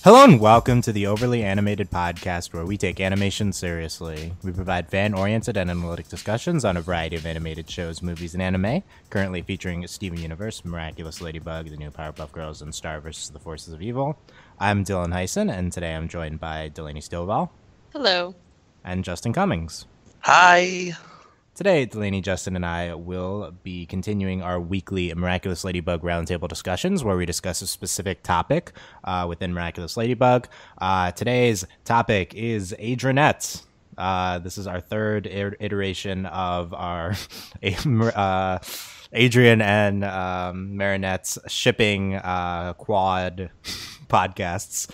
Hello and welcome to the Overly Animated Podcast, where we take animation seriously. We provide fan-oriented and analytic discussions on a variety of animated shows, movies, and anime, currently featuring Steven Universe, Miraculous Ladybug, the new Powerpuff Girls, and Star vs. the Forces of Evil. I'm Dylan Hysen, and today I'm joined by Delaney Stovall. Hello. And Justin Cummings. Hi. Today, Delaney, Justin, and I will be continuing our weekly Miraculous Ladybug Roundtable discussions, where we discuss a specific topic within Miraculous Ladybug. Today's topic is Adrinette. This is our third iteration of our Adrien and Marinette's shipping quad podcasts.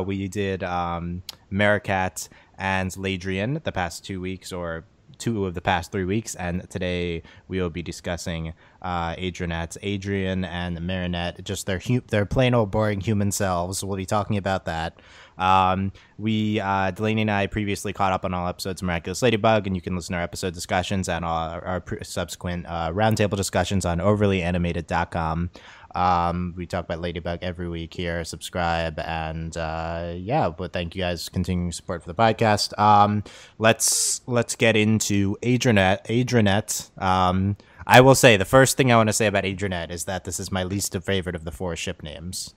We did Maricat and Ladrien the past 2 weeks, or 2 of the past 3 weeks, and today we will be discussing Adrinette, Adrien and Marinette, just their plain old boring human selves. We'll be talking about that. Delaney and I previously caught up on all episodes of Miraculous Ladybug, and you can listen to our episode discussions and our subsequent roundtable discussions on overlyanimated.com. We talk about Ladybug every week here. Subscribe, and but thank you guys for continuing support for the podcast. Let's get into Adrinette. I will say the first thing I want to say about Adrinette is that this is my least favorite of the 4 ship names.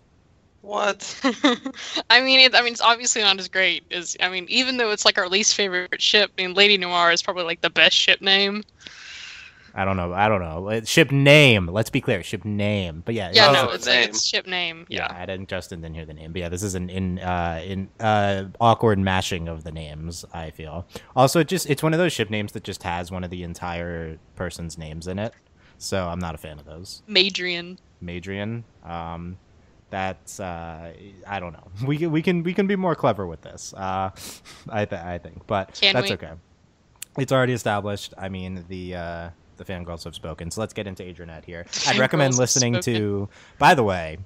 What? I mean, it's obviously not as great as, even though it's like our least favorite ship, Lady Noir is probably like the best ship name. I don't know. Ship name. Let's be clear. Ship name. But yeah. Yeah, no, it's like it's ship name. Yeah. I didn't. Justin didn't hear the name. But yeah, this is an awkward mashing of the names, I feel. Also, it's one of those ship names that just has one of the entire person's names in it. So I'm not a fan of those. Madrian. That's I don't know. We can be more clever with this. I think, but that's okay. It's already established. I mean, the fangirls have spoken, so let's get into Adrienette here. I'd recommend listening to, by the way,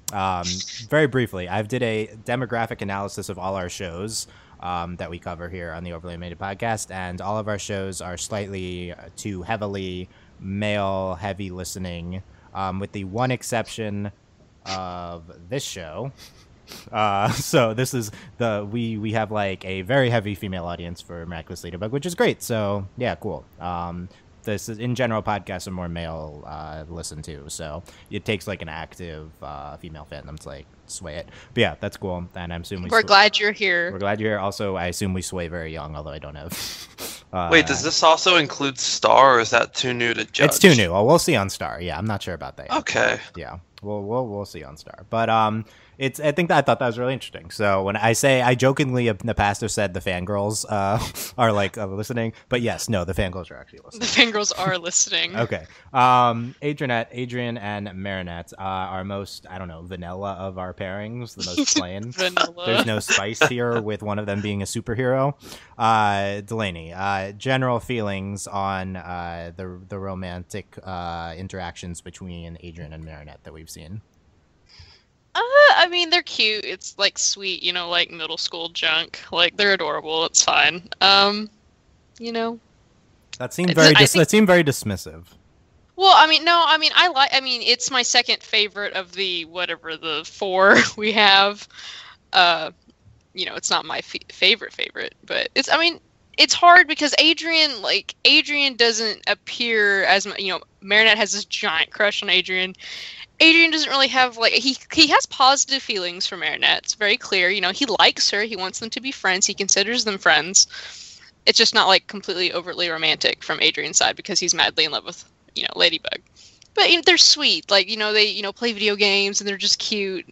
very briefly, I did a demographic analysis of all our shows that we cover here on the Overly Animated Podcast, and all of our shows are slightly too heavily male-heavy listening, with the one exception of this show. So this is we have like a very heavy female audience for Miraculous Ladybug, which is great. So yeah, cool. This is, in general, podcasts are more male listened to, so it takes like an active female fandom to like sway it. But yeah, that's cool, and I'm assuming we're glad you're here. We're glad you're here. Also, I assume we sway very young, although I don't have. Wait, does this also include Star, or is that too new to judge? It's too new. Well, we'll see on Star. Yeah, I'm not sure about that yet. Okay. Yeah, we'll see on Star, but I thought that was really interesting. So when I jokingly in the past have said the fangirls are like listening, but yes, no, the fangirls are actually listening. The fangirls are listening. Okay. Adrien and Marinette are most, I don't know, vanilla of our pairings, the most plain. Vanilla. There's no spice here, with one of them being a superhero. Delaney, general feelings on the romantic interactions between Adrien and Marinette that we've seen. They're cute. It's like sweet, like middle school junk. Like they're adorable. It's fine. That seemed very dismissive. Well, it's my second favorite of the 4 we have. It's not my favorite, but it's hard because Adrien doesn't appear as, Marinette has this giant crush on Adrien. Adrien doesn't really have, he has positive feelings for Marinette. It's very clear. He likes her. He wants them to be friends. He considers them friends. It's just not, completely overtly romantic from Adrien's side because he's madly in love with, Ladybug. But they're sweet. They, play video games and they're just cute.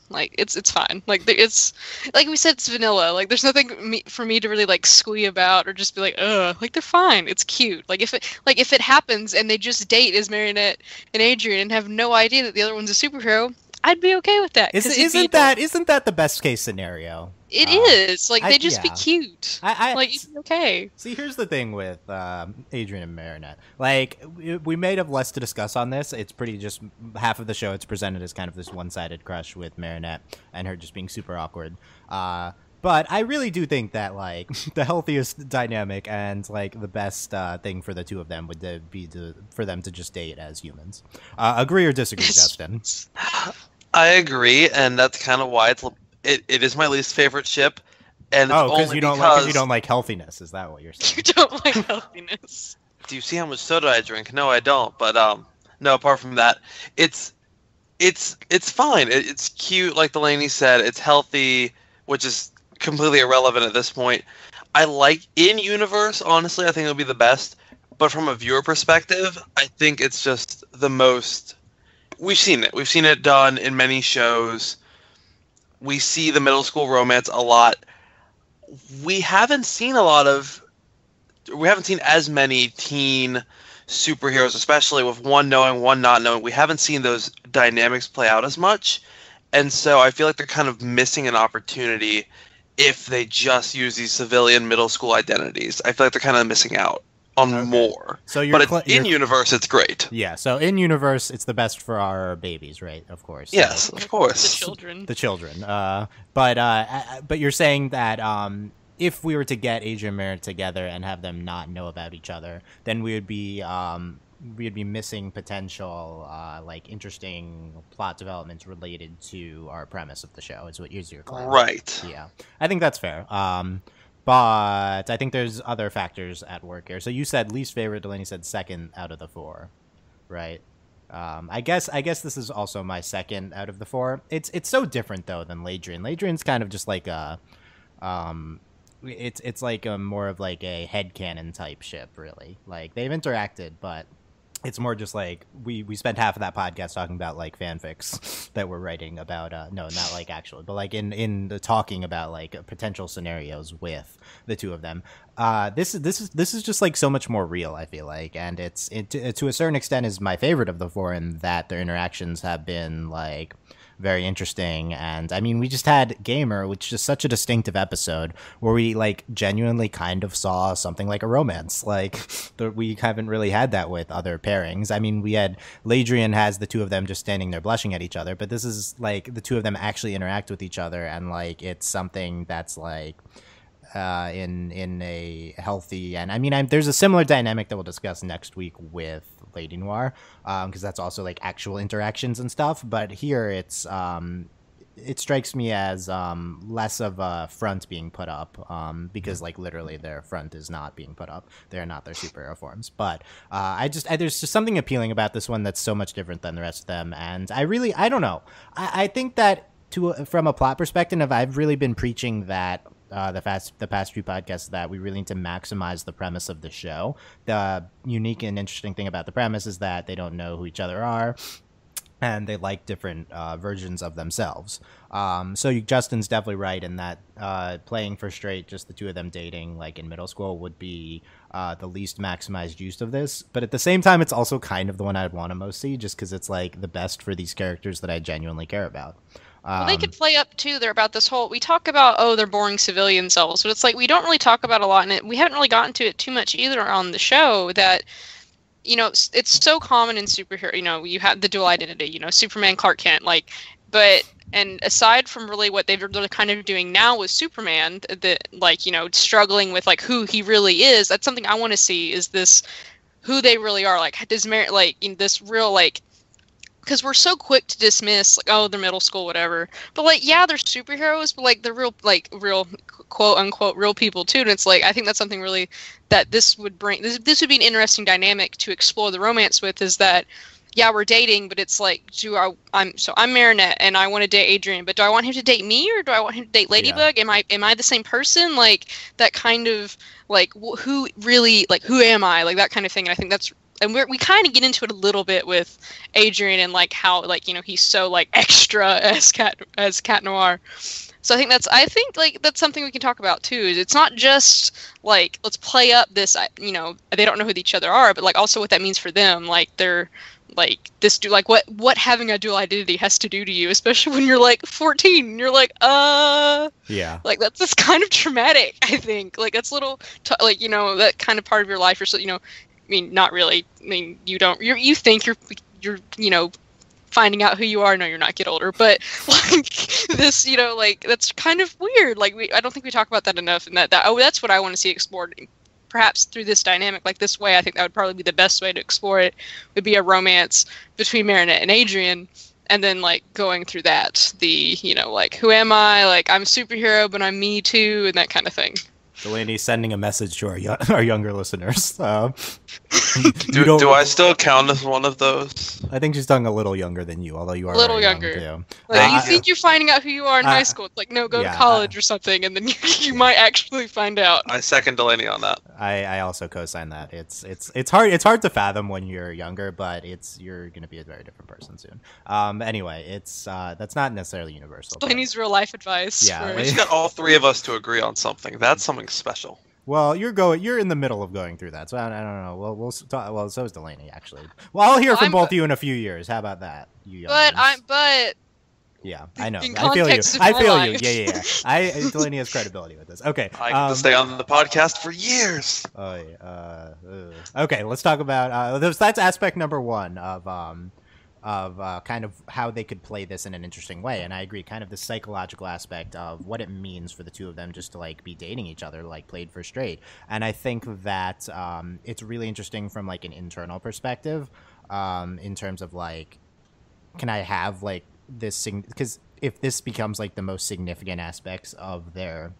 It's fine. It's, like we said, it's vanilla. There's nothing for me to really, squee about or just be ugh. They're fine. It's cute. If it happens and they just date as Marinette and Adrien and have no idea that the other one's a superhero, I'd be okay with that. Isn't that the best case scenario? It is. They just be cute. Okay. See, here's the thing with Adrien and Marinette. We may have less to discuss on this. It's pretty just half of the show. It's presented as kind of this one-sided crush with Marinette and her just being super awkward. But I really do think that the healthiest dynamic and the best thing for the two of them would be for them to just date as humans. Agree or disagree, Justin? I agree, and that's kind of why it is my least favorite ship, and it's because only you don't like healthiness. Is that what you're saying? You don't like healthiness. Do you see how much soda I drink? No, I don't. But no. Apart from that, it's fine. It's cute, like Delaney said. It's healthy, which is completely irrelevant at this point. I like in universe. Honestly, I think it'll be the best. But from a viewer perspective, I think it's just the most. We've seen it. We've seen it done in many shows. We see the middle school romance a lot. We haven't seen as many teen superheroes, especially with one knowing, one not knowing. We haven't seen those dynamics play out as much. And so I feel like they're kind of missing an opportunity if they just use these civilian middle school identities. I feel like they're kind of missing out on more. So in universe, it's great. Yeah. So in universe, it's the best for our babies, right? Of course. Yes, of course. The children. But you're saying that if we were to get Adrien and Marinette together and have them not know about each other, then we'd be missing potential interesting plot developments related to our premise of the show. Is what your claim. Right. Yeah, I think that's fair. But I think there's other factors at work here. So you said least favorite, Delaney said second out of the 4, right? I guess this is also my second out of the 4. It's so different though than Ladrien. Ladrien's kind of just like a it's like a more of like a headcanon type ship, really. Like they've interacted, but it's more just like we spent half of that podcast talking about like fanfics that we're writing about no, not like actually, but like in the talking about like potential scenarios with the two of them. This is just like so much more real, I feel like, and it to a certain extent is my favorite of the 4 in that their interactions have been like very interesting. And I mean, we just had Gamer, which is such a distinctive episode where we like genuinely kind of saw something like a romance. Like we haven't really had that with other pairings. I mean, we had Ladrien has the two of them just standing there blushing at each other, but this is like the two of them actually interact with each other, and like it's something that's like in a healthy, and I mean there's a similar dynamic that we'll discuss next week with Lady Noir, because that's also like actual interactions and stuff, but here it's it strikes me as less of a front being put up, because like literally their front is not being put up. They're not their superhero forms, but there's just something appealing about this one that's so much different than the rest of them, and I don't know. I think that from a plot perspective, I've really been preaching that the past few podcasts that we really need to maximize the premise of the show. The unique and interesting thing about the premise is that they don't know who each other are, and they like different versions of themselves. So Justin's definitely right in that playing for straight, just the two of them dating like in middle school would be the least maximized use of this. But at the same time, it's also kind of the one I'd want to most see, just because it's like the best for these characters that I genuinely care about. Well, they could play up too. They're about this whole. We talk about they're boring civilian selves, but it's like we don't really talk about a lot, and we haven't really gotten to it too much either on the show. That it's so common in superhero. You have the dual identity. Superman, Clark Kent, and aside from really what they're kind of doing now with Superman, struggling with like who he really is. That's something I want to see. Is this who they really are? Like does this real because we're so quick to dismiss they're middle school, whatever, but they're superheroes, but they're real quote unquote real people too. And it's I think that's something really that this would bring. This would be an interesting dynamic to explore the romance with, is that we're dating, but it's I'm Marinette and I want to date Adrien, but do I want him to date me or do I want him to date Ladybug? Yeah. Am I the same person? That kind of who really who am I? That kind of thing. And I think that's. And we kind of get into it a little bit with Adrien and how he's so extra as Cat Noir. So I think that's something we can talk about too. Is it's not just let's play up this they don't know who each other are, but also what that means for them. They're this what having a dual identity has to do to you, especially when you're 14 and you're yeah, that's just kind of traumatic. I think that's a little that kind of part of your life, or so I mean, not really. I mean, you think you're finding out who you are. No, you're not. Get older. But this, that's kind of weird. I don't think we talk about that enough. And that's what I want to see explored, perhaps through this dynamic. This way, I think that would probably be the best way to explore it. Would be a romance between Marinette and Adrien, and then like going through that, like, who am I? Like, I'm a superhero, but I'm me too, and that kind of thing. Delaney sending a message to our younger listeners. Do I still count as one of those? I think she's talking a little younger than you, although you are a little younger. Too. Like, you think you're finding out who you are in high school? It's like, no, go to college or something, and then you might actually find out. I second Delaney on that. I also co-sign that. It's hard to fathom when you're younger, but you're going to be a very different person soon. Anyway, that's not necessarily universal. Delaney's real life advice. Yeah, we just got all three of us to agree on something. That's something special. Well, you're in the middle of going through that, so I don't know. We'll talk, well, so is Delaney actually. Well, I'll hear from both of you in a few years. How about that? You young ones. Yeah, I know. I feel you. Yeah. Delaney has credibility with this. Okay. I get to stay on the podcast for years. Oh yeah. Okay, let's talk about that's aspect number one of kind of how they could play this in an interesting way. And I agree, kind of the psychological aspect of what it means for the two of them just to like be dating each other, like played for straight. And I think that it's really interesting from like an internal perspective, in terms of like, can I have like this, because if this becomes like the most significant aspects of their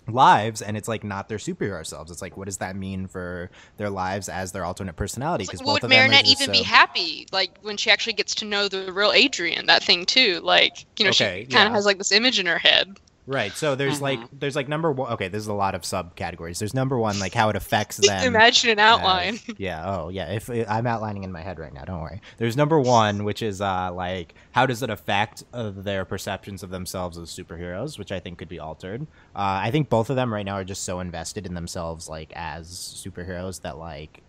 lives and it's like not their superhero selves, it's like, what does that mean for their lives as their alternate personality? Because would Marinette even be happy like when she actually gets to know the real Adrien? That thing too, like, she kind of has like this image in her head. Right. So there's like number one. Okay, there's a lot of subcategories. There's number one, like how it affects them. Imagine an outline. Yeah. Oh, yeah. If I'm outlining in my head right now, don't worry. There's number one, which is like how does it affect their perceptions of themselves as superheroes, which I think could be altered. I think both of them right now are just so invested in themselves, like as superheroes, that like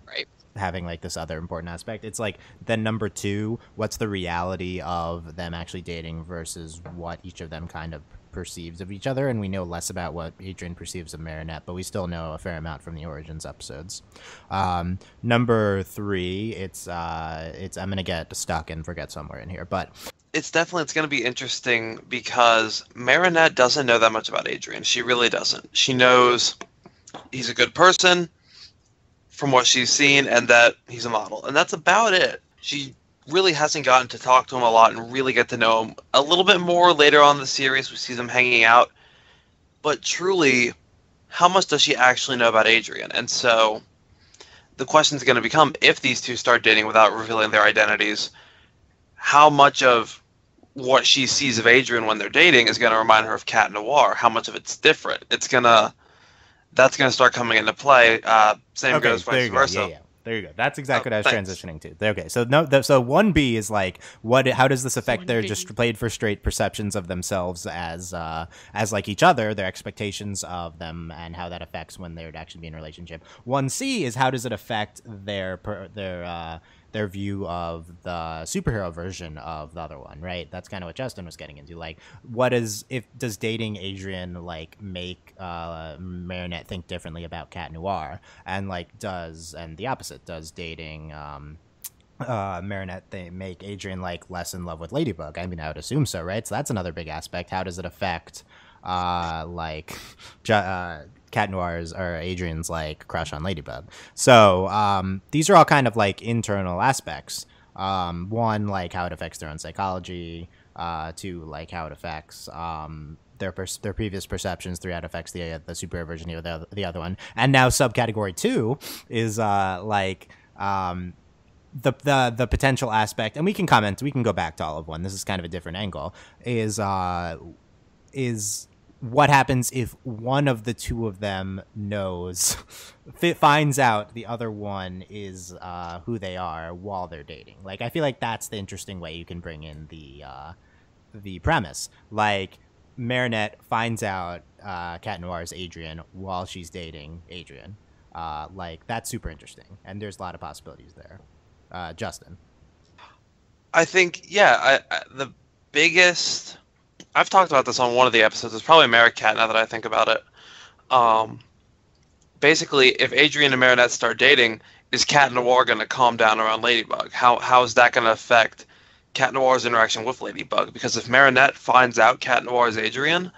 having like this other important aspect. It's like then number two, what's the reality of them actually dating versus what each of them kind of perceives of each other, and we know less about what Adrien perceives of Marinette, but we still know a fair amount from the Origins episodes. Number three, it's I'm gonna get stuck and forget somewhere in here, but it's going to be interesting because Marinette doesn't know that much about Adrien. She really doesn't. She knows he's a good person from what she's seen and that he's a model, and that's about it. She really hasn't gotten to talk to him a lot and really get to know him a little bit more later on in the series. We see them hanging out, but truly, how much does she actually know about Adrien? And so the question is going to become, if these two start dating without revealing their identities, how much of what she sees of Adrien when they're dating is going to remind her of Cat Noir? How much of it's different? That's going to start coming into play. Same goes vice versa. Yeah. There you go. That's exactly what I was transitioning to. Okay, so so 1B is like, how does this affect their just played for straight perceptions of themselves as like each other, their expectations of them, and how that affects when they would actually be in a relationship. 1C is how does it affect their view of the superhero version of the other one, right? That's kind of what Justin was getting into. Like, does dating Adrien like make Marinette think differently about Cat Noir, and the opposite, does dating Marinette make Adrien like less in love with Ladybug? I mean, I would assume so, right? So that's another big aspect. How does it affect Cat Noir's or Adrien's like crush on Ladybug? So these are all kind of like internal aspects. One, like how it affects their own psychology. Two, like how it affects their previous perceptions. Three, how it affects the superhero version of the other one. And now subcategory 2 is the potential aspect, and we can go back to all of one. This is kind of a different angle. Is what happens if one of the two of them finds out the other one is who they are while they're dating? Like, I feel like that's the interesting way you can bring in the premise. Like, Marinette finds out Cat Noir's Adrien while she's dating Adrien. Like, that's super interesting, and there's a lot of possibilities there. Justin? I think, the biggest... I've talked about this on one of the episodes. It's probably Marinette now that I think about it. Basically, if Adrien and Marinette start dating, is Cat Noir going to calm down around Ladybug? How is that going to affect Cat Noir's interaction with Ladybug? Because if Marinette finds out Cat Noir is Adrien,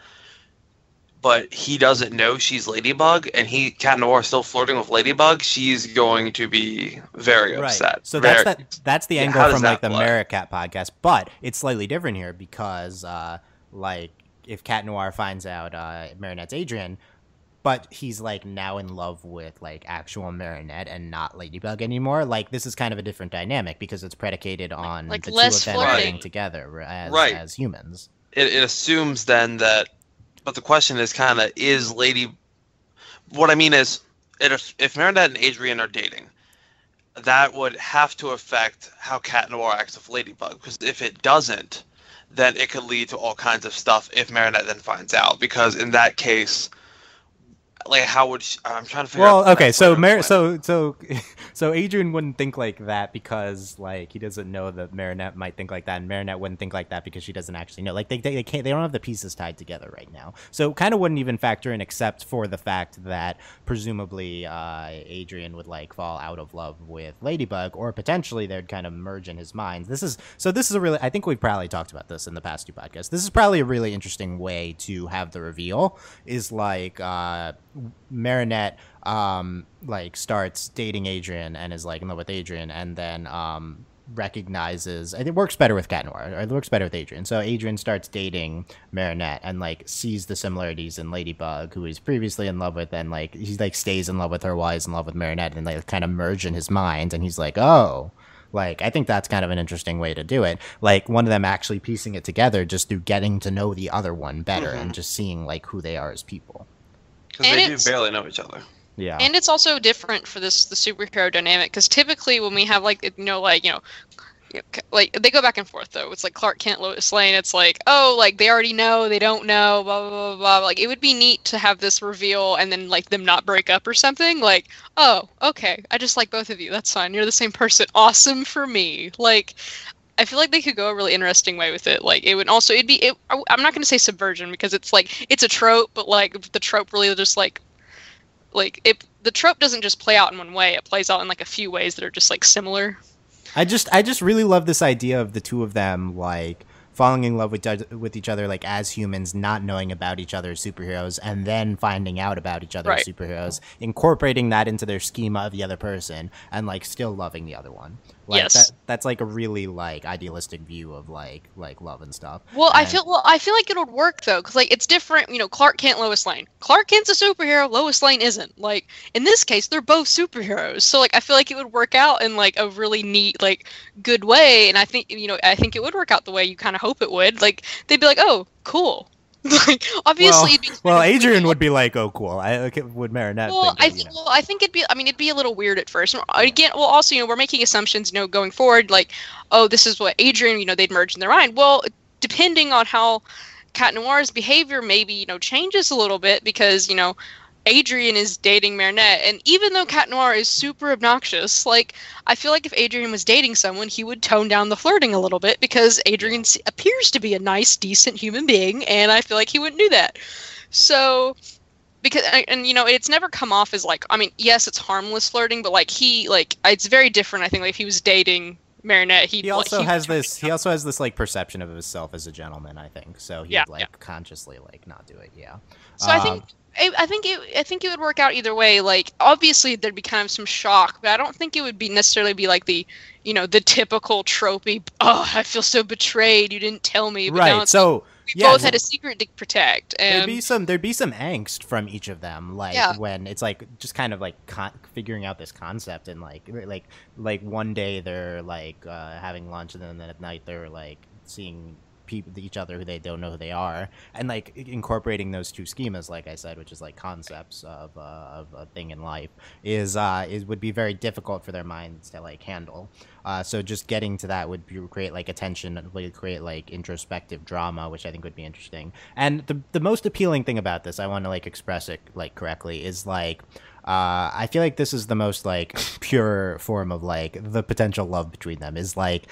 but he doesn't know she's Ladybug, and Cat Noir is still flirting with Ladybug, she's going to be very upset. So that's the angle from like the Maricat podcast, but it's slightly different here because like if Cat Noir finds out Marinette's Adrien, but he's like now in love with like actual Marinette and not Ladybug anymore. Like this is kind of a different dynamic because it's predicated on like the less two of them getting together as humans. It assumes then that, but the question is kind of what I mean is, if Marinette and Adrien are dating, that would have to affect how Cat Noir acts with Ladybug, because if it doesn't, then it could lead to all kinds of stuff if Marinette then finds out, because in that case, like how would I'm trying to figure out. Well, okay, so Adrien wouldn't think like that because like he doesn't know that Marinette might think like that, and Marinette wouldn't think like that because she doesn't actually know. Like they don't have the pieces tied together right now, so kind of wouldn't even factor in, except for the fact that presumably Adrien would like fall out of love with Ladybug, or potentially they'd kind of merge in his mind. This is a really, I think we've probably talked about this in the past 2 podcasts. This is probably a really interesting way to have the reveal, is like Marinette like starts dating Adrien and is like in love with Adrien, and then recognizes, and it works better with Cat Noir, or it works better with Adrien. So Adrien starts dating Marinette and like sees the similarities in Ladybug, who he's previously in love with, and like he like stays in love with her while he's in love with Marinette, and they kind of merge in his mind, and he's like, oh, like I think that's kind of an interesting way to do it, like one of them actually piecing it together just through getting to know the other one better, and just seeing like who they are as people. Because they do barely know each other. Yeah. And it's also different for the superhero dynamic, because typically when we have like they go back and forth though. It's like Clark Kent, Lois Lane. It's like, oh, like they already know, they don't know, blah blah blah blah. Like it would be neat to have this reveal and then like them not break up or something. Like, oh, okay, I just like both of you. That's fine. You're the same person. Awesome for me. Like, I feel like they could go a really interesting way with it. Like it would also, I'm not going to say subversion because it's like, it's a trope, but like the trope really just like if the trope doesn't just play out in one way, it plays out in like a few ways that are just like similar. I just really love this idea of the two of them like falling in love with each other like as humans, not knowing about each other as superheroes, and then finding out about each other as superheroes, incorporating that into their schema of the other person, and like still loving the other one. Like, yes, that's like a really like idealistic view of like love and stuff. Well, I feel like it would work though, because like it's different. You know, Clark Kent, Lois Lane. Clark Kent's a superhero. Lois Lane isn't. Like in this case, they're both superheroes. So like I feel like it would work out in like a really neat, like good way. And I think it would work out the way you kind of hope it would. Like they'd be like, oh, cool. Like obviously, Adrien would be like, "Oh, cool." Would Marinette? I think it'd be. I mean, it'd be a little weird at first. Again, also, we're making assumptions, going forward. Like, oh, this is what Adrien, they'd merge in their mind. Well, depending on how Cat Noir's behavior maybe, changes a little bit, because Adrien is dating Marinette, and even though Cat Noir is super obnoxious, like, I feel like if Adrien was dating someone, he would tone down the flirting a little bit, because Adrien appears to be a nice, decent human being, and I feel like he wouldn't do that. So, because, and it's never come off as like, I mean, yes, it's harmless flirting, but like it's very different. I think like if he was dating Marinette, he also has this like perception of himself as a gentleman, I think. So he'd consciously like not do it. Yeah. So I think it would work out either way. Like obviously there'd be kind of some shock, but I don't think it would be necessarily be like the the typical tropey. Oh, I feel so betrayed. You didn't tell me. But right. So we both had a secret to protect. And there'd be some angst from each of them. Like when it's like just kind of like figuring out this concept, and like one day they're like having lunch, and then at night they're like seeing each other who they don't know who they are, and like incorporating those two schemas, like I said, which is like concepts of a thing in life, would be very difficult for their minds to like handle. So just getting to that would create like a tension, would create like introspective drama, which I think would be interesting. And the most appealing thing about this, I want to like express it like correctly, is like I feel like this is the most like pure form of like the potential love between them, is like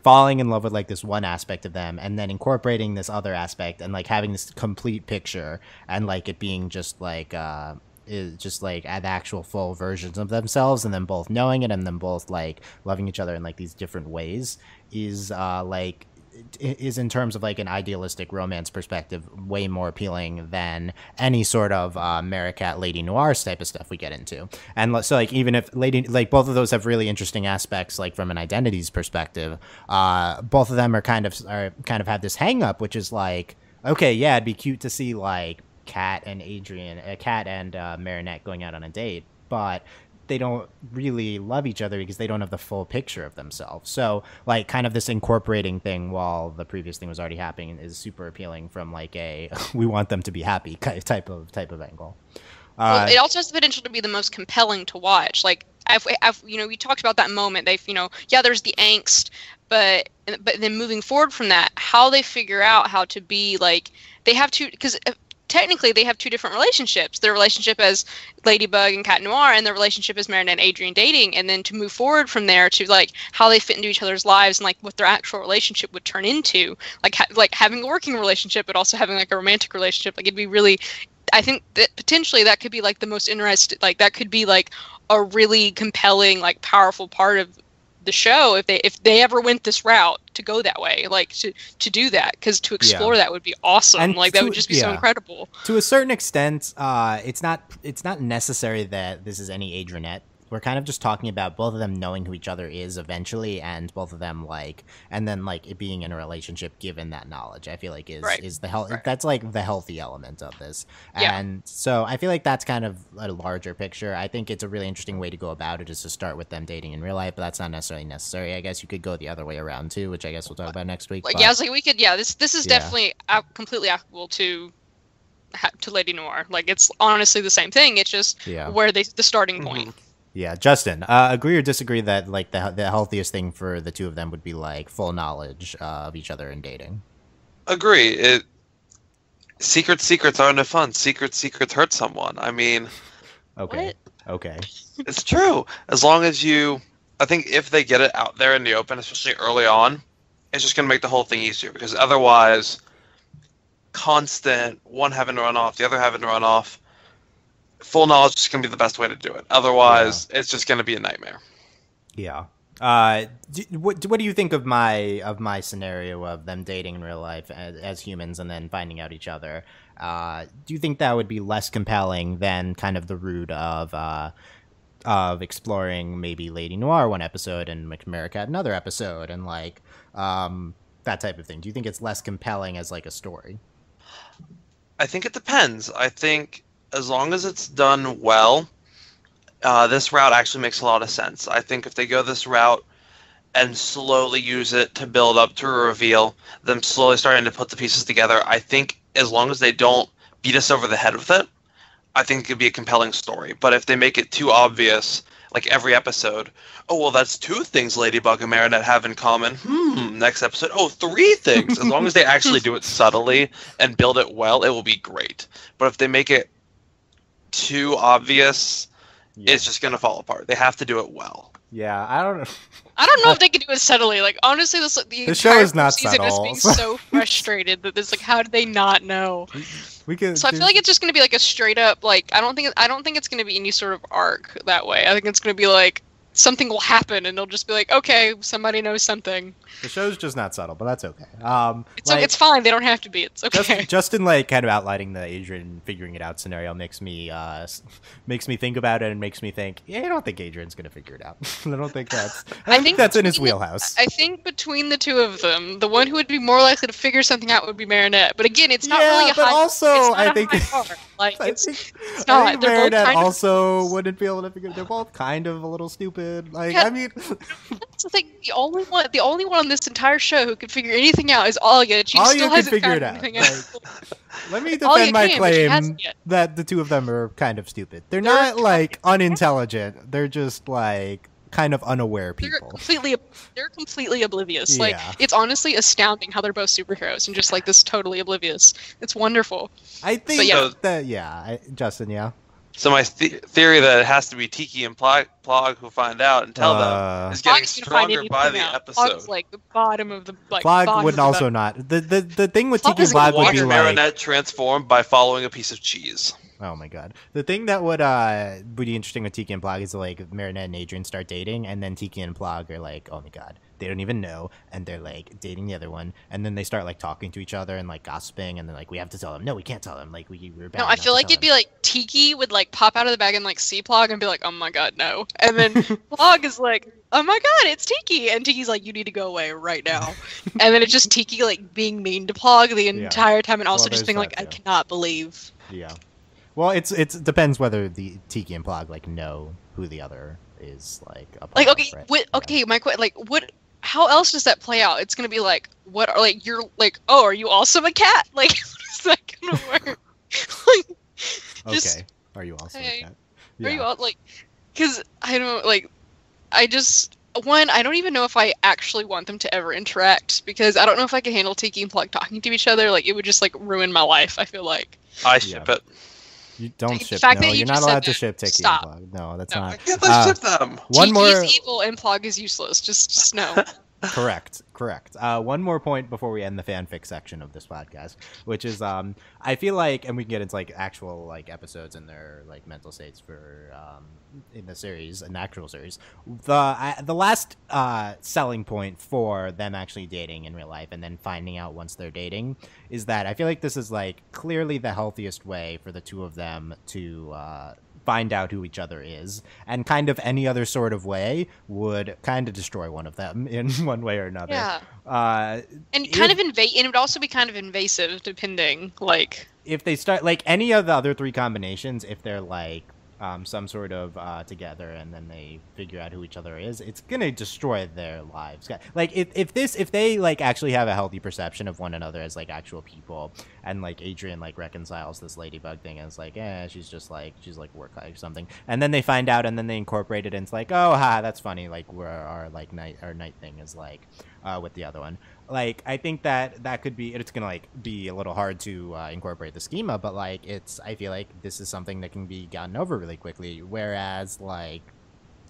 falling in love with like this one aspect of them, and then incorporating this other aspect, and like having this complete picture, and like it being just like is just like the actual full versions of themselves, and then both knowing it, and then both like loving each other in like these different ways, is like is in terms of like an idealistic romance perspective way more appealing than any sort of Maricat Lady Noir type of stuff we get into. And so like even if both of those have really interesting aspects, like from an identities perspective, both of them are kind of have this hang up, which is like, okay, yeah, it'd be cute to see like Kat and Marinette going out on a date, but they don't really love each other because they don't have the full picture of themselves. So like kind of this incorporating thing while the previous thing was already happening is super appealing from like a we want them to be happy type of angle. Well, it also has the potential to be the most compelling to watch. Like I've we talked about that moment. They've there's the angst, but then moving forward from that, how they figure out how to be like they have to, because technically they have two different relationships. Their relationship as Ladybug and Cat Noir, and their relationship as Marinette and Adrien dating, and then to move forward from there to like how they fit into each other's lives and like what their actual relationship would turn into, like having a working relationship but also having like a romantic relationship. Like it'd be really, I think that potentially that could be like the most interesting, like that could be like a really compelling, like powerful part of the show if they ever went this route, to go that way, like to do that, because to explore that would be awesome. And like that would just be so incredible. To a certain extent, it's not necessary that this is any Adrinette. We're kind of just talking about both of them knowing who each other is eventually, and both of them and then it being in a relationship given that knowledge. I feel like is the health. Right. That's like the healthy element of this, and so I feel like that's kind of a larger picture. I think it's a really interesting way to go about it, is to start with them dating in real life, but that's not necessarily necessary. I guess you could go the other way around too, which I guess we'll talk about next week. I was like, we could. Yeah, this is definitely completely applicable to Lady Noir. Like it's honestly the same thing. It's just where the starting point. Mm-hmm. Yeah, Justin, agree or disagree that like the healthiest thing for the two of them would be like full knowledge of each other and dating? Agree. Secrets aren't no fun. Secrets hurt someone. I mean, okay, okay, it's true. As long as I think if they get it out there in the open, especially early on, it's just gonna make the whole thing easier. Because otherwise, constant one having to run off, the other having to run off. Full knowledge is going to be the best way to do it. Otherwise, it's just going to be a nightmare. Yeah. What do you think of my scenario of them dating in real life as humans and then finding out each other? Do you think that would be less compelling than kind of the route of exploring maybe Lady Noir one episode and Maricat another episode and like that type of thing? Do you think it's less compelling as like a story? I think it depends. I think as long as it's done well, this route actually makes a lot of sense. I think if they go this route and slowly use it to build up to a reveal, them slowly starting to put the pieces together, I think as long as they don't beat us over the head with it, I think it could be a compelling story. But if they make it too obvious, like every episode, oh, well, that's 2 things Ladybug and Marinette have in common. Next episode, 3 things. As long as they actually do it subtly and build it well, it will be great. But if they make it too obvious, it's just going to fall apart. They have to do it well. Yeah, I don't know if they can do it subtly. Like honestly, the show is not season subtle. Is being so frustrated that this, like, how did they not know? I feel like it's just going to be like a straight up, like I don't think it's going to be any sort of arc that way. I think it's going to be like something will happen and they'll just be like, okay, somebody knows something. The show's just not subtle, but that's okay. It's fine. They don't have to be. It's okay. Justin, like, kind of outlining the Adrien figuring it out scenario makes me think about it and makes me think, I don't think Adrien's gonna figure it out. I don't think that's in his wheelhouse. I think between the two of them, the one who would be more likely to figure something out would be Marinette. But again, it's not really a high. Also, I think it's not. I think Marinette also wouldn't be able to figure. They're both kind of a little stupid. Like, I mean, that's the thing. The only one on this entire show who can figure anything out is Alia. She still hasn't found anything out. Let me defend my claim that the two of them are kind of stupid. They're not like unintelligent. They're just like kind of unaware people. They're completely oblivious. Like, it's honestly astounding how they're both superheroes and just like this totally oblivious. It's wonderful. I think Justin, So my theory that it has to be Tiki and Plog who find out and tell them is getting stronger by the episode. Plog's like the bottom of the Plog would also not. The thing with Tiki and Plog would be like Marinette transformed by following a piece of cheese. Oh my god. The thing that would be interesting with Tiki and Plog is like Marinette and Adrien start dating, and then Tiki and Plog are like, oh my god, they don't even know, and they're like dating the other one, and then they start like talking to each other and like gossiping, and they're like, we have to tell them. No, we can't tell them. Like we're bad. No, I feel like it'd be like Tiki would like pop out of the bag and like see Plog and be like, oh my god, no. And then Plog is like, oh my god, it's Tiki, and Tiki's like, you need to go away right now. And then it's just Tiki like being mean to Plog the entire time, and also just being like, I cannot believe. Yeah. Well, it depends whether the Tiki and Plog like know who the other is like. Like okay, right? Okay, my question, like what? How else does that play out? It's gonna be like, what are like you're like, oh, are you also a cat? Like, what is that gonna work? Like, just, okay, are you also a cat? Yeah. Are you all like? Because I don't like. I don't even know if I actually want them to ever interact, because I don't know if I can handle Tiki and Plug talking to each other. Like, it would just like ruin my life, I feel like. I ship it. You don't ship. No, you're not allowed to ship Tiki and Plug. No, that's not. I can't ship them. One more. Tiki is evil and Plug is useless. Just no. Correct. One more point before we end the fanfic section of this podcast, which is I feel like, and we can get into like actual like episodes and their like mental states for in the series, an actual series. The last selling point for them actually dating in real life and then finding out once they're dating is that I feel like this is like clearly the healthiest way for the two of them to find out who each other is, and kind of any other sort of way would kind of destroy one of them in one way or another. Yeah. And kind of invade, and it would also be kind of invasive, depending, like if they start like any of the other three combinations, if they're like some sort of together and then they figure out who each other is, it's gonna destroy their lives. Like if they like actually have a healthy perception of one another as like actual people, and like Adrien like reconciles this ladybug thing and it's like, she's work or something, and then they find out and then they incorporate it, and it's like, oh that's funny, like where our night thing is like with the other one. Like, I think that could be, it's gonna like be a little hard to incorporate the schema, but like I feel like this is something that can be gotten over really quickly, whereas like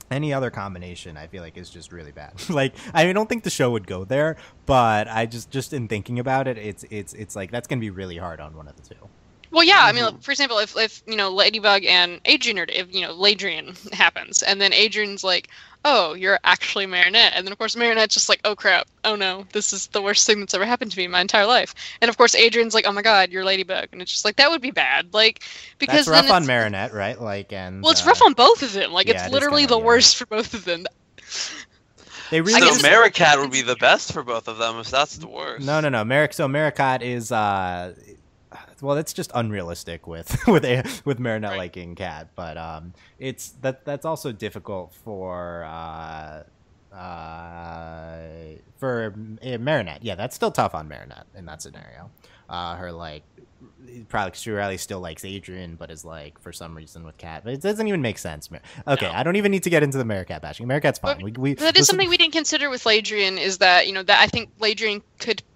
any other combination I feel like is just really bad. Like, I don't think the show would go there, but I just in thinking about it, it's like that's gonna be really hard on one of the two. Well, yeah, I mean, for example, if Ladybug and Adrien, or if Ladrien happens, and then Adrien's like, oh, you're actually Marinette, and then of course Marinette's just like, oh crap, oh no, this is the worst thing that's ever happened to me in my entire life, and of course Adrien's like, oh my god, you're Ladybug, and it's just like, that would be bad, like, because that's rough on Marinette, right? Like, and well, it's rough on both of them, like, it's literally the worst for both of them. They really so Maricat would be the best for both of them if that's the worst. No. Maricat is well, that's just unrealistic with Marinette liking Cat, but it's that's also difficult for Marinette. Yeah, that's still tough on Marinette in that scenario. Her like probably she really still likes Adrien, but is like for some reason with Cat. But it doesn't even make sense. Okay, no. I don't even need to get into the Maricat bashing. Maricat's fine. But that is something we didn't consider with Ladrien, is that that I think Ladrien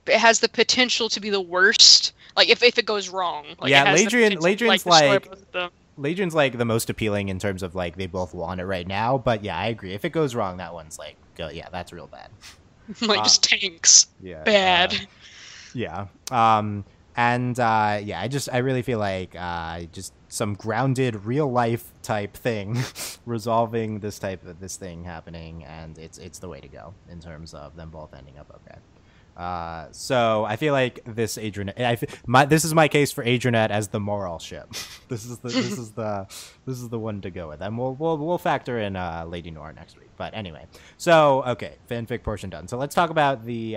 has the potential to be the worst. Like if it goes wrong. Like, yeah, Ladrien's like the most appealing in terms of like they both want it right now. But yeah, I agree. If it goes wrong, that one's like, that's real bad. Like just tanks. Yeah. Bad. Yeah. I really feel like just some grounded real life type thing resolving this thing happening, and it's the way to go in terms of them both ending up okay. So I feel like this Adrinette, this is my case for Adrinette as the moral ship. This is the one to go with, and we'll factor in Lady Noir next week. But anyway, so okay, fanfic portion done. So let's talk about the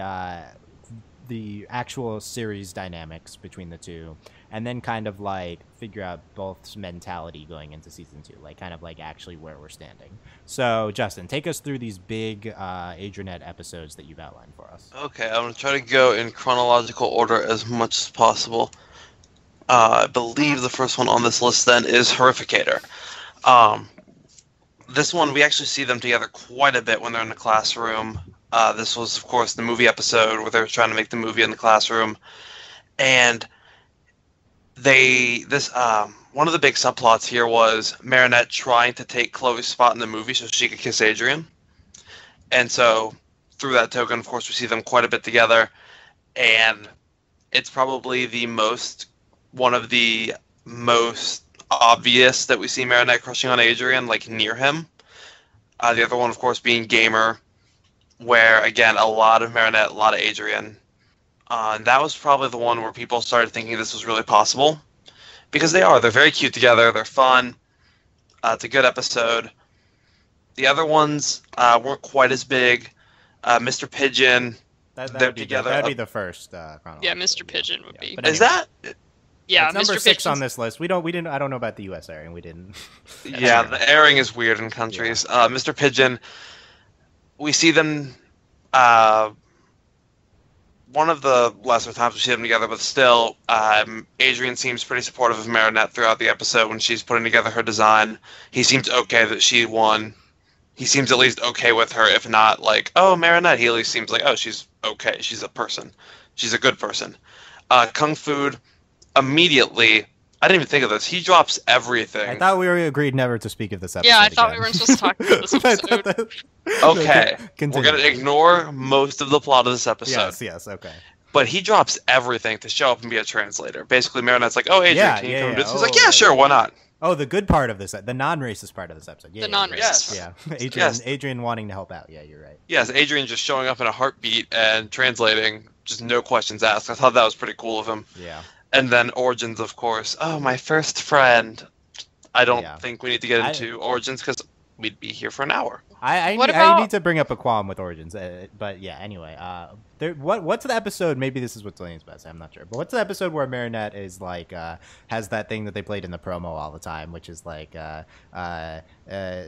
actual series dynamics between the two, and then kind of like figure out both's mentality going into season 2, like kind of like actually where we're standing. So Justin, take us through these big Adrinette episodes that you've outlined for us. Okay, I'm going to try to go in chronological order as much as possible. I believe the first one on this list then is Horrificator. This one, we actually see them together quite a bit when they're in the classroom. This was, of course, the movie episode where they were trying to make the movie in the classroom. And one of the big subplots here was Marinette trying to take Chloe's spot in the movie so she could kiss Adrien. And so, through that token, of course, we see them quite a bit together. And it's probably one of the most obvious that we see Marinette crushing on Adrien, like, near him. The other one, of course, being Gamer, where, again, a lot of Marinette, a lot of Adrien. And that was probably the one where people started thinking this was really possible. Because they are. They're very cute together. They're fun. It's a good episode. The other ones weren't quite as big. Mr. Pigeon, they're together. That'd be the first. Yeah, Mr. Pigeon would be. But anyway. Is that? Yeah, number 6 on this list. We didn't. I don't know about the U.S. airing. We didn't. Yeah, the airing is weird in countries. Yeah. Mr. Pigeon, we see them. One of the lesser times we see them together, but still, Adrien seems pretty supportive of Marinette throughout the episode when she's putting together her design. He seems okay that she won. He seems at least okay with her, if not like, oh, Marinette. He at least seems like, oh, she's okay. She's a person. She's a good person. Kung Fu, immediately, I didn't even think of this. He drops everything. I thought we agreed never to speak of this episode. Yeah, I thought we weren't supposed to talk about this episode. Okay, we're going to ignore most of the plot of this episode. Yes, okay. But he drops everything to show up and be a translator. Basically, Marinette's like, oh, Adrien, can you come do this? He's like, yeah, sure, why not? Oh, the good part of this, the non-racist part of this episode. Yeah, the non-racist. Yeah, Adrien wanting to help out. Yeah, you're right. Yes, Adrien just showing up in a heartbeat and translating, just no questions asked. I thought that was pretty cool of him. Yeah. And then Origins, of course. Oh, my first friend. I don't think we need to get into Origins because we'd be here for an hour. I need to bring up a qualm with Origins, but yeah. Anyway, what's the episode? Maybe this is what Delaney's best. I'm not sure, but what's the episode where Marinette is like has that thing that they played in the promo all the time, which is like a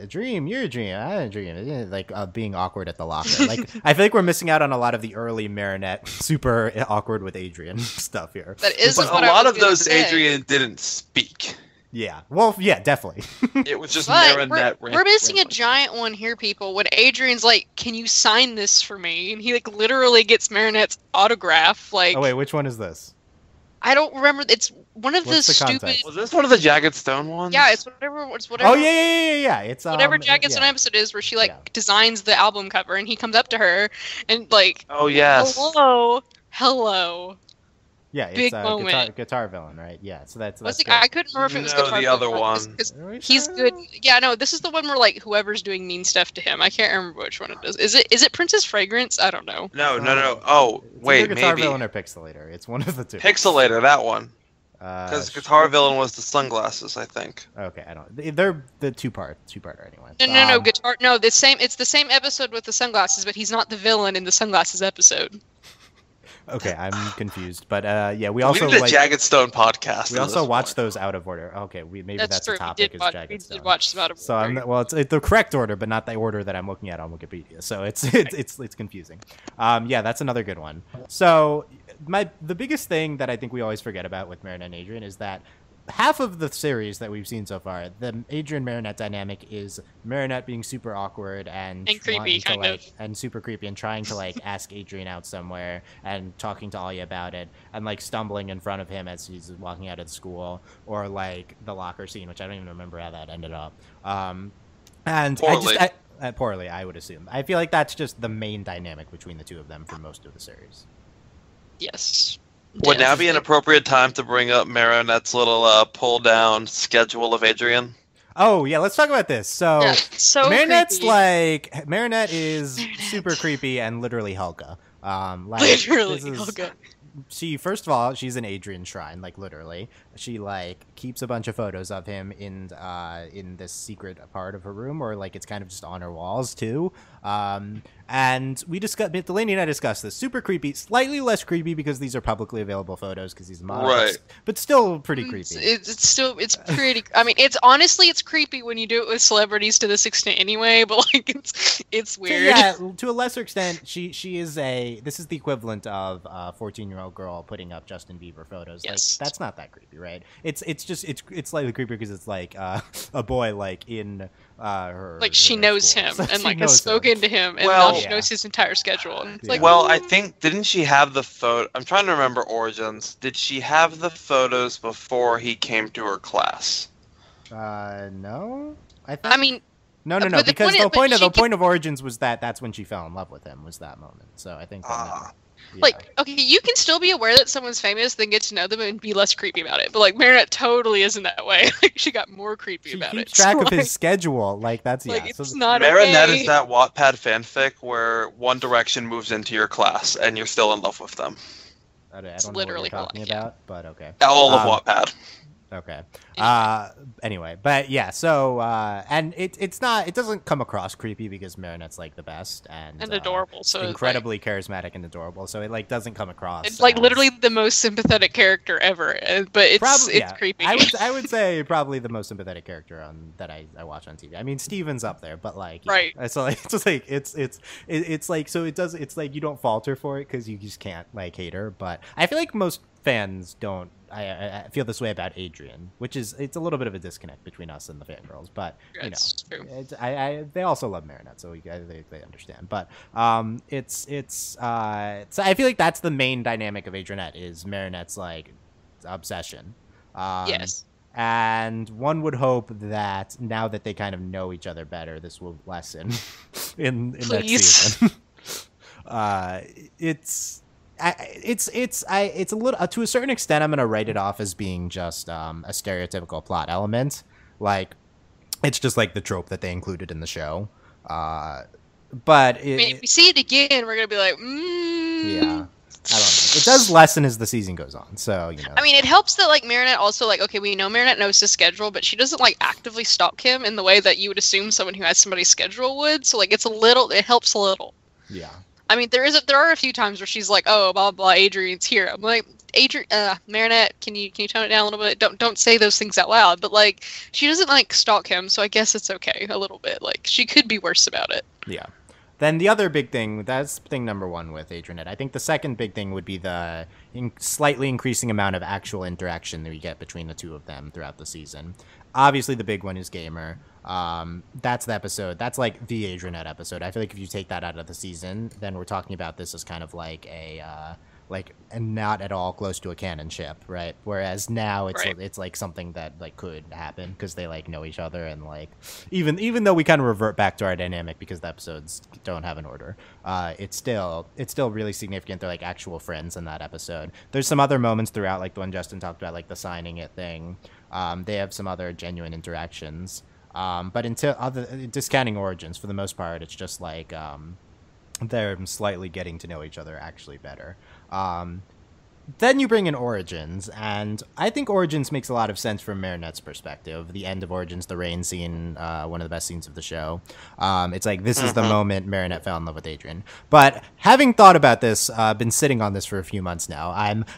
dream, you're a dream, I'm a dream, like being awkward at the locker. Like I feel like we're missing out on a lot of the early Marinette super awkward with Adrien stuff here. That is but a lot of those Adrien didn't speak. Yeah. Well, yeah, definitely. It was just Marinette. We're missing a giant one here, people. When Adrien's like, "Can you sign this for me?" and he like literally gets Marinette's autograph. Like, oh wait, which one is this? I don't remember. It's one of the stupid. Context? Was this one of the Jagged Stone ones? Yeah, it's whatever. Oh yeah. It's whatever Jagged Stone episode is where she designs the album cover, and he comes up to her and like, oh yes, hello. Yeah, it's a guitar villain, right? Yeah, so that's I couldn't remember if it was guitar the other villain one. Because he's good. Yeah, no, this is the one where like whoever's doing mean stuff to him. I can't remember which one it is. Is it Princess Fragrance? I don't know. No. Oh, wait, maybe guitar villain or Pixelator. It's one of the two. Pixelator, that one. Because guitar villain was the sunglasses, I think. Okay, I don't. They're the two-parter anyway. No, guitar. No, the same. It's the same episode with the sunglasses, but he's not the villain in the sunglasses episode. Okay, I'm confused, but we also did a Jagged Stone podcast. We also watched those out of order. Okay, maybe that's true. a topic. We did watch them out of order. So it's the correct order, but not the order that I'm looking at on Wikipedia. So it's confusing. That's another good one. So the biggest thing that I think we always forget about with Marinette and Adrien is that half of the series that we've seen so far, the Adrien Marinette dynamic is Marinette being super awkward and creepy, and super creepy and trying to like ask Adrien out somewhere and talking to Alia about it and like stumbling in front of him as he's walking out of the school, or like the locker scene, which I don't even remember how that ended up. And poorly. Poorly, I would assume. I feel like that's just the main dynamic between the two of them for most of the series. Yes. Would now be an appropriate time to bring up Marinette's little pull-down schedule of Adrien? Oh, yeah, let's talk about this. So Marinette's creepy. Marinette is super creepy and literally Helga. Helga. First of all, she's an Adrien shrine, like literally. She like keeps a bunch of photos of him in this secret part of her room, or like it's kind of just on her walls too. And Delaney and I discussed this. Super creepy, slightly less creepy because these are publicly available photos because he's a model, right? But still pretty creepy. It's pretty. I mean, it's creepy when you do it with celebrities to this extent anyway. But like, it's weird. To a lesser extent, she is this is the equivalent of a 14-year-old girl putting up Justin Bieber photos. Yes. Like, that's not that creepy, right? It's slightly creepy because it's like a boy like in her. Like she knows him and like has spoken to him and she knows his entire schedule. And it's like, I think, didn't she have the photo? I'm trying to remember Origins. Did she have the photos before he came to her class? No. No, because the point of Origins was that's when she fell in love with him, was that moment. So I think that yeah. Like, okay, you can still be aware that someone's famous, then get to know them and be less creepy about it. But like Marinette totally isn't that way. Like she got more creepy about it. She keeps track of his schedule. Like that's like, so it's not Marinette okay. is that Wattpad fanfic where One Direction moves into your class and you're still in love with them. I don't know what you're talking about, but okay. All of Wattpad. Okay. Anyway, but yeah. So and it doesn't come across creepy because Marinette's like the best and adorable. So incredibly charismatic and adorable. So it like doesn't come across. It's like literally the most sympathetic character ever. But it's creepy. I would say probably the most sympathetic character that I watch on TV. I mean, Steven's up there, but like right. Know, so like it's like so it does. It's like you don't falter for it because you just can't like hate her. But I feel like most fans don't. I feel this way about Adrien, which is it's a little bit of a disconnect between us and the fangirls, but you know, they also love Marinette, so they understand. But so I feel like that's the main dynamic of Adrinette is Marinette's like obsession. Yes. And one would hope that now that they kind of know each other better, this will lessen in that season. It's a little to a certain extent. I'm gonna write it off as being just a stereotypical plot element, like it's just like the trope that they included in the show. But if we see it again, we're gonna be like, yeah, I don't know. It does lessen as the season goes on, so you know. I mean, it helps that like Marinette also like okay, we know Marinette knows his schedule, but she doesn't like actively stalk him in the way that you would assume someone who has somebody's schedule would. So like it helps a little. Yeah. I mean, there are a few times where she's like, "Oh, blah blah, Adrien's here." I'm like, Marinette, can you tone it down a little bit? Don't say those things out loud. But like, she doesn't like stalk him, so I guess it's okay a little bit. Like, she could be worse about it. Yeah. Then the other big thing, that's thing number one with Adrienette. I think the second big thing would be the slightly increasing amount of actual interaction that we get between the two of them throughout the season. Obviously, the big one is Gamer. That's the episode. That's like the Adrienette episode. I feel like if you take that out of the season, then we're talking about this as kind of like a not at all close to a canon ship, right? Whereas now it's like something that like could happen because they like know each other and like even though we kind of revert back to our dynamic because the episodes don't have an order, it's still really significant. They're like actual friends in that episode. There's some other moments throughout, like the one Justin talked about, like the signing it thing. They have some other genuine interactions. But discounting Origins, for the most part, it's just like they're slightly getting to know each other actually better. Then you bring in Origins, and I think Origins makes a lot of sense from Marinette's perspective. The end of Origins, the rain scene, one of the best scenes of the show. It's like, this is the moment Marinette fell in love with Adrien. But having thought about this, been sitting on this for a few months now,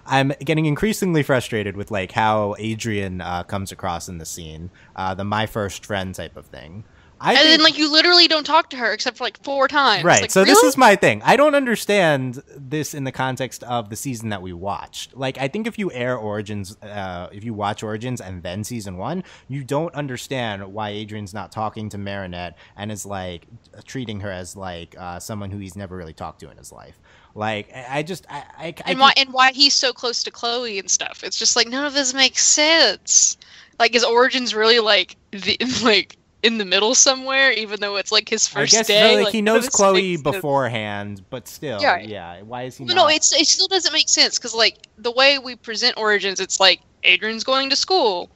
I'm getting increasingly frustrated with like how Adrien comes across in the scene, the my first friend type of thing. Then, like, you literally don't talk to her except for, like, 4 times. Right, like, so really? This is my thing. I don't understand this in the context of the season that we watched. Like, I think if you if you watch Origins and then season 1, you don't understand why Adrien's not talking to Marinette and is, like, treating her as, like, someone who he's never really talked to in his life. Like, why he's so close to Chloe and stuff. It's just, like, none of this makes sense. Like, is Origins really, like, in the middle somewhere, even though it's like his first day. Like, he knows Chloe beforehand, but still, yeah. Why is he not? No, it still doesn't make sense because like the way we present Origins, it's like Adrien's going to school,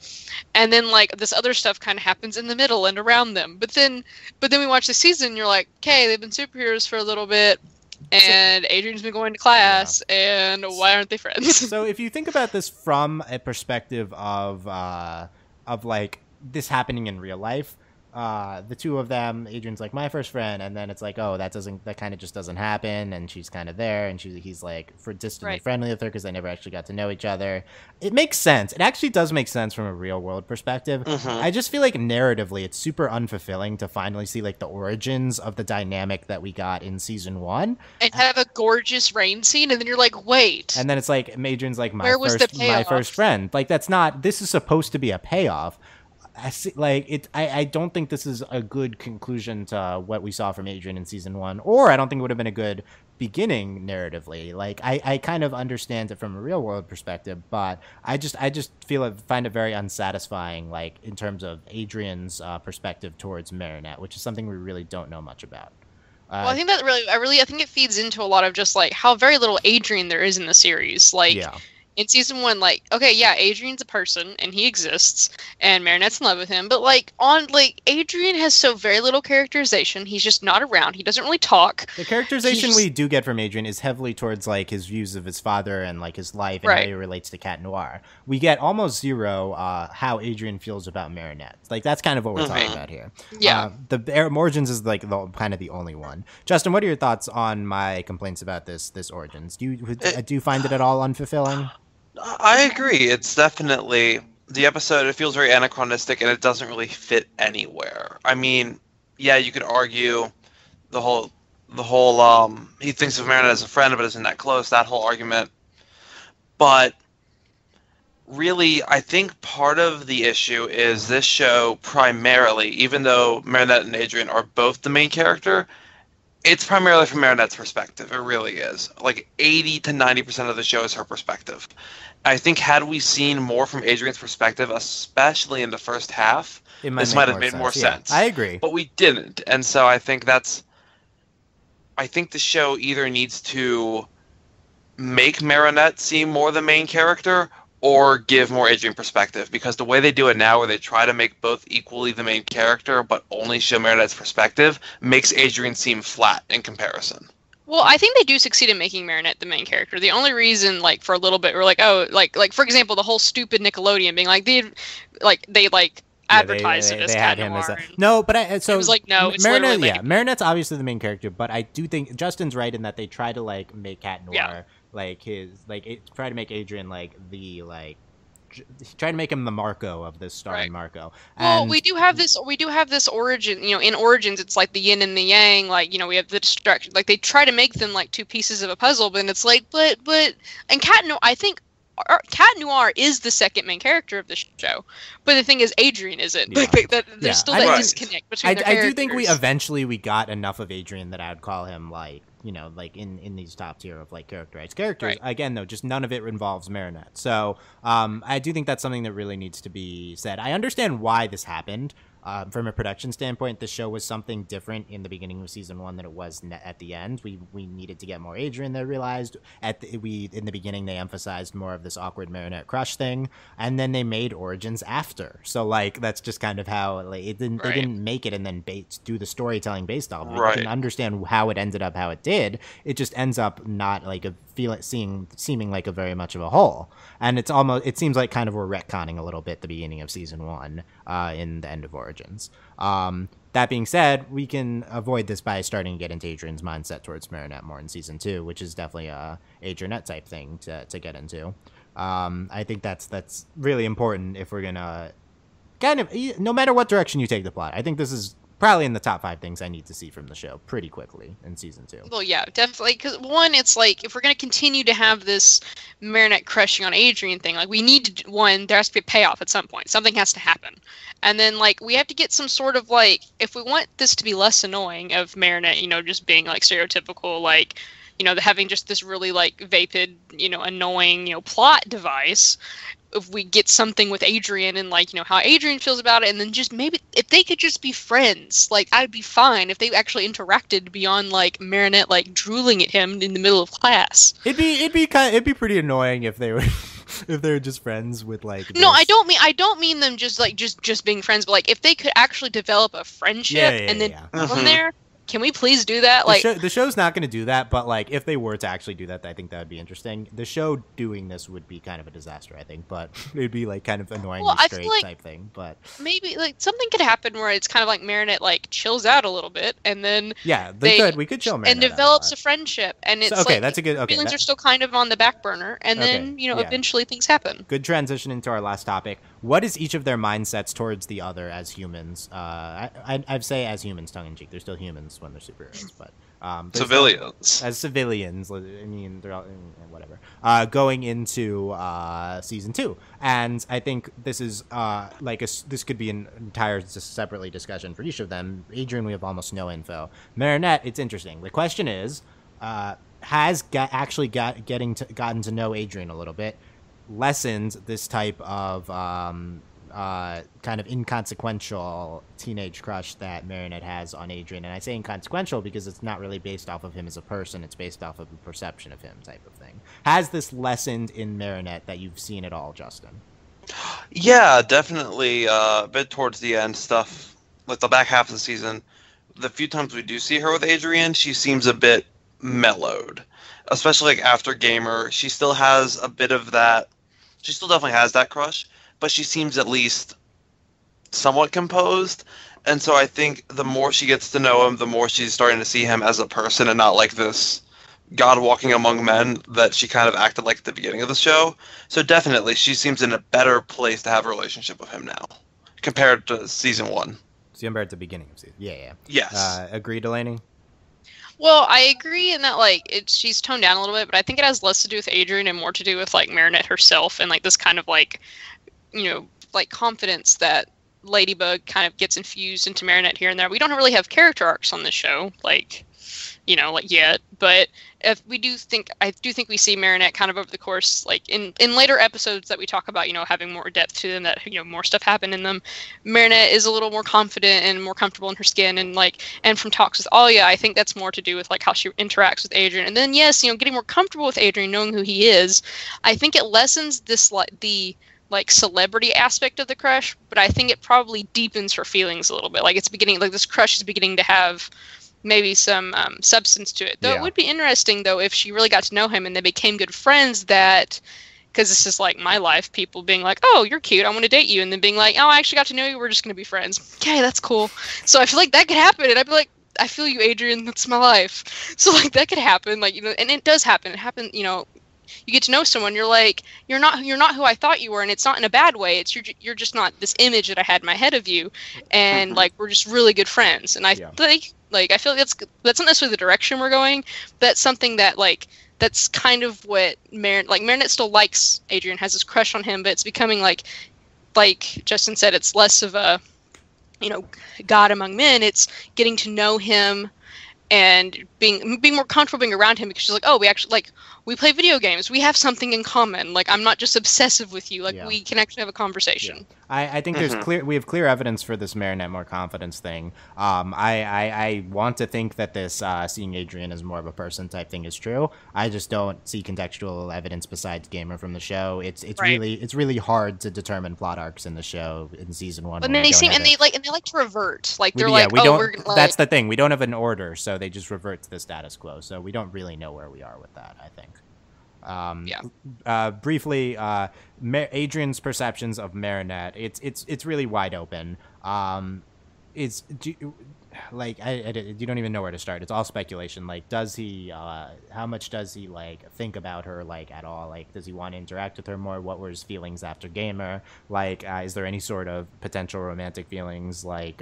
and then like this other stuff kind of happens in the middle and around them. But then we watch the season, and you're like, okay, they've been superheroes for a little bit. And Adrien's been going to class, and why aren't they friends? So if you think about this from a perspective of like this happening in real life, the two of them, Adrien's like my first friend, and then it's like, oh, that kind of just doesn't happen, and she's kind of there, and he's like distantly friendly with her because they never actually got to know each other. It makes sense. It actually does make sense from a real world perspective. I just feel like narratively it's super unfulfilling to finally see like the origins of the dynamic that we got in season 1 and have a gorgeous rain scene, and then you're like, wait, and then it's like Adrien's like my first friend. Like, this is supposed to be a payoff. I don't think this is a good conclusion to what we saw from Adrien in season 1, or I don't think it would have been a good beginning narratively. Like I kind of understand it from a real world perspective, but I just find it very unsatisfying, like in terms of Adrien's perspective towards Marinette, which is something we really don't know much about. Well, I think that I think it feeds into a lot of just like how very little Adrien there is in the series. Like, yeah. In season 1, like, okay, yeah, Adrien's a person and he exists, and Marinette's in love with him, but Adrien has so very little characterization. He's just not around. He doesn't really talk. The characterization we do get from Adrien is heavily towards like his views of his father and like his life and how he relates to Cat Noir. We get almost zero how Adrien feels about Marinette. Like that's kind of what we're talking about here. Yeah. The Origins is like kind of the only one. Justin, what are your thoughts on my complaints about this Origins? Do you find it at all unfulfilling? I agree. It's definitely the episode. It feels very anachronistic, and it doesn't really fit anywhere. I mean, yeah, you could argue the whole he thinks of Marinette as a friend, but isn't that close. That whole argument. But really, I think part of the issue is this show primarily, even though Marinette and Adrien are both the main character, it's primarily from Marinette's perspective. It really is. Like 80 to 90% of the show is her perspective. I think had we seen more from Adrien's perspective, especially in the first half, this might have made more sense. I agree. But we didn't. And so I think the show either needs to make Marinette seem more the main character or give more Adrien perspective, because the way they do it now, where they try to make both equally the main character but only show Marinette's perspective, makes Adrien seem flat in comparison. Well, I think they do succeed in making Marinette the main character. The only reason, like, for a little bit, we're like, oh, like for example, the whole stupid Nickelodeon being like, they advertised it as Cat Noir. No, but so it was like, no, it's Marinette, like, Marinette's obviously the main character, but I do think Justin's right in that they try to like make Cat Noir try to make Adrien try to make him the Marco of this starring Marco. And well, we do have this origin, in Origins it's like the yin and the yang, we have the distraction, they try to make them like two pieces of a puzzle, but it's like, but and Cat Noir, I think Cat Noir is the second main character of the show, but the thing is, Adrien isn't. Yeah. There's still that disconnect between their characters. I do think we got enough of Adrien that I would call him in these top tier of characterized characters. Right. Again, though, just none of it involves Marinette. So I do think that's something that really needs to be said. I understand why this happened. From a production standpoint, the show was something different in the beginning of season 1 than it was at the end. We needed to get more Adrien. They realized in the beginning they emphasized more of this awkward Marinette crush thing, and then they made Origins after. So that's just kind of how it didn't. They didn't make it and then do the storytelling based off of it. You can understand how it ended up how it did. It just ends up not seeming like a very much of a whole, and it seems like kind of we're retconning a little bit the beginning of season 1 in the end of Origins. That being said, we can avoid this by starting to get into Adrien's mindset towards Marinette more in season 2, which is definitely a Adrinette type thing to get into. I think that's really important if we're gonna kind of, no matter what direction you take the plot. I think this is probably in the top 5 things I need to see from the show pretty quickly in season 2. Well, yeah, definitely. Because one, it's like, if we're going to continue to have this Marinette crushing on Adrien thing, there has to be a payoff at some point. Something has to happen. And then, we have to get some sort of, if we want this to be less annoying of Marinette, just being, stereotypical, having just this really, vapid, annoying, plot device, if we get something with Adrien and how Adrien feels about it, and then just maybe if they could just be friends, I'd be fine if they actually interacted beyond Marinette drooling at him in the middle of class. It'd be pretty annoying if they were if they were just friends with No, I don't mean them just just being friends, but if they could actually develop a friendship and then from there. Can we please do that? The show's not going to do that, but if they were to actually do that, I think that would be interesting. The show doing this would be kind of a disaster, I think, but it'd be kind of annoyingly straight type thing. But maybe something could happen where it's kind of Marinette chills out a little bit, and then we could chill Marinette and develops a friendship, and it's that's a good feelings are still kind of on the back burner, and then eventually things happen. Good transition into our last topic. What is each of their mindsets towards the other as humans? I'd say as humans, tongue in cheek. They're still humans when they're superheroes, but Civilians. As civilians, I mean, they're all, whatever. Going into season 2, and I think this is this could be an entire separately discussion for each of them. Adrien, we have almost no info. Marinette, it's interesting. The question is, has gotten to know Adrien a little bit, lessened this type of kind of inconsequential teenage crush that Marinette has on Adrien. And I say inconsequential because it's not really based off of him as a person. It's based off of a perception of him type of thing. Has this lessened in Marinette that you've seen at all, Justin? Yeah, definitely. A bit towards the end stuff, like the back half of the season. The few times we do see her with Adrien, she seems a bit mellowed. Especially like after Gamer, she still has a bit of that. She still definitely has that crush, but she seems at least somewhat composed. And so I think the more she gets to know him, the more she's starting to see him as a person and not like this god walking among men that she kind of acted like at the beginning of the show. So definitely, she seems in a better place to have a relationship with him now compared to season 1. Compared to the beginning of season. Yeah. Yes. Agree, Delaney? Well, I agree in that, like, she's toned down a little bit, but I think it has less to do with Adrien and more to do with, like, Marinette herself and, like, this kind of, like, you know, like, confidence that Ladybug kind of gets infused into Marinette here and there. We don't really have character arcs on the show, like, you know, like, yet, but if we do think, I do think we see Marinette kind of over the course, like, in later episodes that we talk about, you know, having more depth to them, that, you know, more stuff happen in them. Marinette is a little more confident and more comfortable in her skin, and, like, and from talks with Alia, I think that's more to do with, like, how she interacts with Adrien. And then, yes, you know, getting more comfortable with Adrien, knowing who he is, I think it lessens this, like, the celebrity aspect of the crush, but I think it probably deepens her feelings a little bit. Like, it's beginning, like, this crush is beginning to have maybe some substance to it. Though It would be interesting, though, if she really got to know him and they became good friends, that, because this is like my life, people being like, oh, you're cute, I want to date you, and then being like, oh, I actually got to know you, we're just going to be friends. Okay, that's cool. So I feel like that could happen, and I'd be like, I feel you, Adrien, that's my life. So, like, that could happen, like, you know, and it does happen. It happened, you know, you get to know someone, you're like, you're not who I thought you were, and it's not in a bad way. It's you're just not this image that I had in my head of you, and like, we're just really good friends. And I think, like, I feel like that's not necessarily the direction we're going. That's something that, like, that's kind of what Marinette still likes Adrien, has this crush on him, but it's becoming like Justin said, it's less of a, you know, god among men. It's getting to know him and being more comfortable being around him, because she's like, oh, we actually, like, we play video games, we have something in common, like, I'm not just obsessive with you, like, we can actually have a conversation. I think there's we have clear evidence for this Marinette more confidence thing. I want to think that this seeing Adrien as more of a person type thing is true. I just don't see contextual evidence besides Gamer from the show. It's really hard to determine plot arcs in the show in season 1. But then they like to revert. Like, they're that's the thing. We don't have an order, so they just revert to the status quo. So we don't really know where we are with that, I think. Briefly, Adrien's perceptions of Marinette, it's really wide open. You don't even know where to start. It's all speculation. Like, does he, how much does he, like, think about her, like, at all? Like, does he want to interact with her more? What were his feelings after Gamer? Like, is there any sort of potential romantic feelings? Like,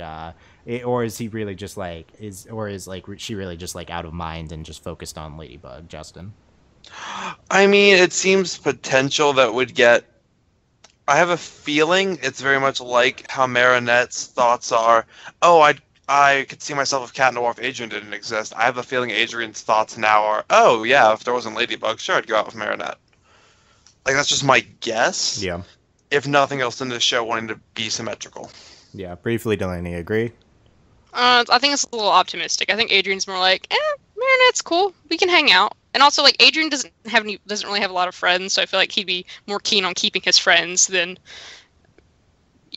or is he really just, like, she really just, like, out of mind and just focused on Ladybug, Justin? I mean, it seems potential that would get... I have a feeling it's very much like how Marinette's thoughts are, oh, I could see myself if Cat Noir if Adrien didn't exist. I have a feeling Adrien's thoughts now are, oh, yeah, if there wasn't Ladybug, sure, I'd go out with Marinette. Like, that's just my guess. Yeah. If nothing else in this show wanting to be symmetrical. Yeah, briefly, Delaney, agree? I think it's a little optimistic. I think Adrien's more like, Marinette's cool, we can hang out. And also, like, Adrien doesn't really have a lot of friends, so I feel like he'd be more keen on keeping his friends than,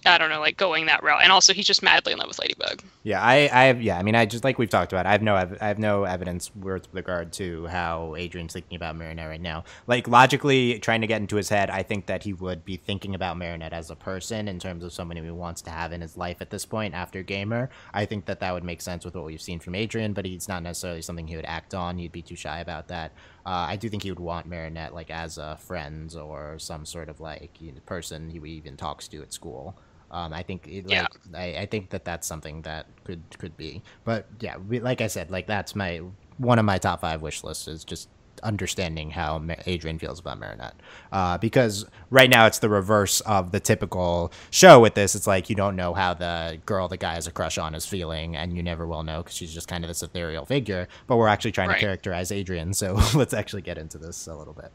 I don't know, like, going that route. And also, he's just madly in love with Ladybug. Yeah, I mean, I just, like we've talked about, I have no evidence with regard to how Adrien's thinking about Marinette right now. Like, logically, trying to get into his head, I think that he would be thinking about Marinette as a person in terms of someone he wants to have in his life at this point after Gamer. I think that would make sense with what we've seen from Adrien, but he's not necessarily something he would act on. He'd be too shy about that. I do think he would want Marinette, like, as a friend or some sort of, like, person he even talks to at school. I think I think that that's something that could be, but yeah, like I said, like, that's my one of my top 5 wish lists is just understanding how Adrien feels about Marinette, because right now it's the reverse of the typical show with this. It's like you don't know how the girl the guy has a crush on is feeling, and you never will know because she's just kind of this ethereal figure, but we're actually trying to characterize Adrien, so let's actually get into this a little bit.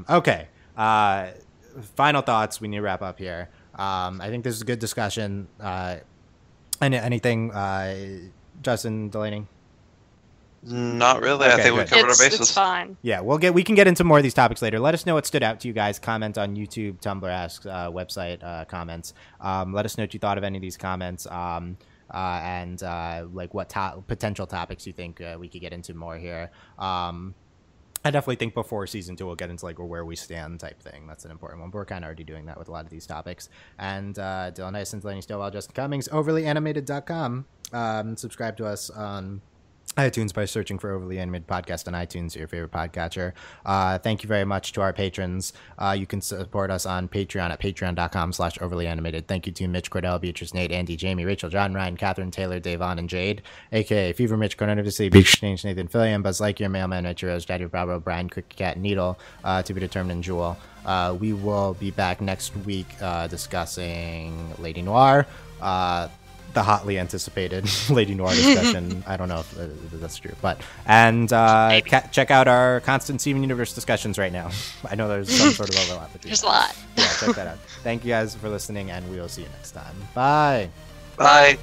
Okay, final thoughts. We need to wrap up here. I think this is a good discussion. Anything, Justin, Delaney? Not really. Okay, I think we covered our bases. It's fine. Yeah, we can get into more of these topics later. Let us know what stood out to you guys. Comment on YouTube, Tumblr, Ask, website comments. Let us know what you thought of any of these comments. And like what potential topics you think we could get into more here. I definitely think before season 2 we'll get into like where we stand type thing. That's an important one. But we're kind of already doing that with a lot of these topics. And Dylan Hysen, Delaney Stovall, Justin Cummings, overlyanimated.com. Subscribe to us on iTunes by searching for Overly Animated Podcast on iTunes, your favorite podcatcher. Thank you very much to our patrons. You can support us on Patreon at patreon.com/overlyanimated. Thank you to Mitch, Cordell, Beatrice, Nate, Andy, Jamie, Rachel, John, Ryan, Catherine, Taylor, Davon, and Jade, aka Fever, Mitch, Coronavirus, Beach Exchange, Nathan, Fillion, Buzz Lightyear, Mailman, Richard Rose, Daddy Bravo, Brian, Cricket Cat, Needle, to be determined, and Jewel. We will be back next week discussing Lady Noir. The hotly anticipated Lady Noir discussion. I don't know if that's true, but check out our constant Steven Universe discussions right now. I know there's some sort of overlap between. There's a lot. Yeah, check that out. Thank you guys for listening, and we will see you next time. Bye. Bye.